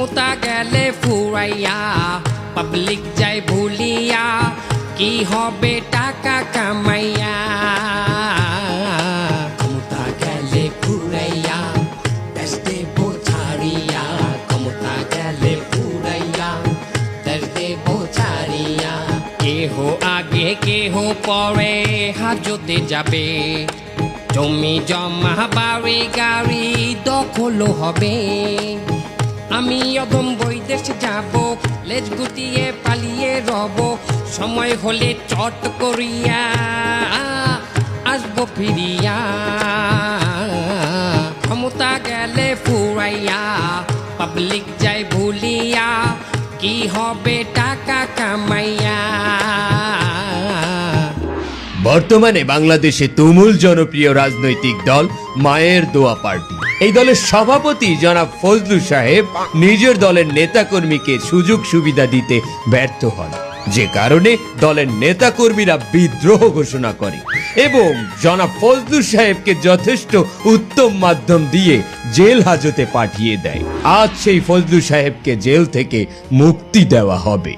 ক্ষমতা গেলে ফুরাইয়া পাবলিক যায় ভুলিয়া কি হবে টাকা কামাইয়া ক্ষমতা গেলে ফুরাইয়া দেশ দেব ছাড়িয়া ক্ষমতা গেলে ফুরাইয়া দেশ দেব ছাড়িয়া কেহ আগে কেহ পরে হাজতে যাবে জমি জমা বাড়ি গাড়ি দখল হবে আমি অদম বৈদেশ যাব লেজ গুটিয়ে পালিয়ে রব সময় হলে চট করিয়া আসবো ফিরিয়া ক্ষমতা গেলে ফুরাইয়া পাবলিক যায় ভুলিয়া কি হবে টাকা কামাইয়া। বর্তমানে বাংলাদেশে তুমুল জনপ্রিয় রাজনৈতিক দল মায়ের দোয়া পার্টি। এই দলের সভাপতি জনাব ফজলু সাহেব নিজের দলের নেতাকর্মীকে সুযোগ সুবিধা দিতে ব্যর্থ হন, যে কারণে দলের নেতাকর্মীরা বিদ্রোহ ঘোষণা করে এবং জনাব ফজলু সাহেবকে যথেষ্ট উত্তম মাধ্যম দিয়ে জেল হাজতে পাঠিয়ে দেয়। আজ সেই ফজলু সাহেবকে জেল থেকে মুক্তি দেওয়া হবে।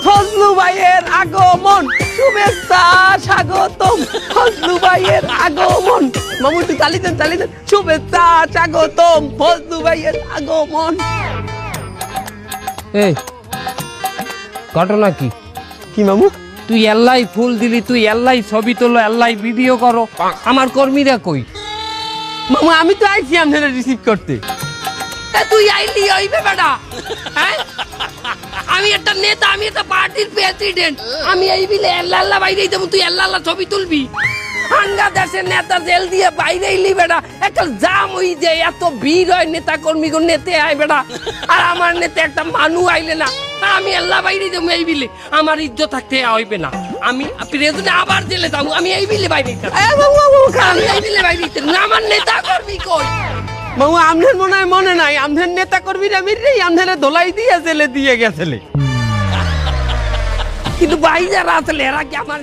ফজলু ভাইয়ের আগমন, শুভেচ্ছা স্বাগতম। ফজলু ভাইয়ের আগমন, মামু একটু চালিয়ে দেন। শুভেচ্ছা স্বাগতম, ফজলু ভাইয়ের আগমন। এই ঘটনা কি? কি মামু? তুই এল্লাই ফুল দিলি, তুই এল্লাই ছবি তোলো, এল্লাই ভিডিও করো, আমার কর্মীরা কই? মামু আমি তো আইছি আপনারা রিসিভ করতে। তুই আইলি হইবে বেটা? হ্যাঁ, আমি একটা নেতা, আমি একটা পার্টির প্রেসিডেন্ট, আমি এই বিলে আল্লাহ বাইরে দেবো, তুই আল্লাহ ছবি তুলবি? হাঙ্গা দেশের নেতা জেল দিয়ে বাইরে এলি বেটা, একটা জাম হই যে এত ভিড় হয়, নেতা কর্মী নেতে আয় বেটা, আর আমার নেতা একটা মানুষ আইলে না, আমি আল্লাহ বাইরে দেবো এই বিলে, আমার ইজ্জত থাকতে হইবে না, আমি প্রেসিডেন্ট আবার জেলে যাবো, আমি এই বিলে বাইরে আমি এই বিলে বাইরে আমার নেতা কর্মী কই? মামু আমনের মনে নাই, আমনের নেতা কর্মীরা মিলে আমনের ধোলাই দিয়ে জেলে দিয়ে গেছিলে। কিন্তু ভাই যারা আসলে এরা কি আমার